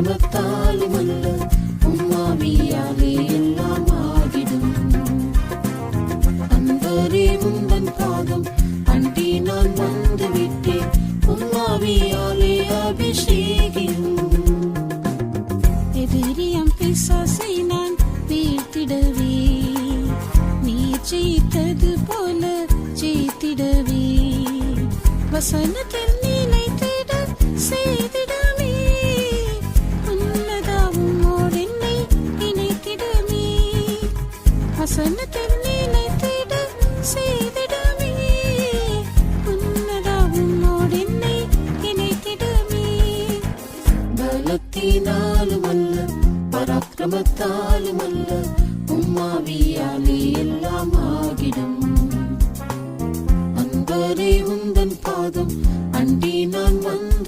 பராக்கிரமத்தாலும் அல்ல உம்மாவியாலே எல்லாம் ஆகிடும். அன்பரே உந்தன் பாதம் அண்டி நான் வந்து விட்டேன், உம்மாவியாலே அபிஷேகியும். எதிரியம் பிசாசை நான் வீழ்த்திடவே, நீர் ஜெயித்தது போல ஜெயித்திடவே, வசனத்தில் நிலைத்திட செய்திடமே, உன்னதாவுமோடு என்னை இணைத்திடமே, வசனத்தில் நிலைத்திட செய்திடமே, உன்னதாவுமோடு என்னை இணைத்திடமே. பலத்தினாலும் அல்ல பராக்கிரமத்தாலும் அல்ல உம்மாவியாலே எல்லாம் ஆகிடும். அன்பரே உந்தன் பாதம்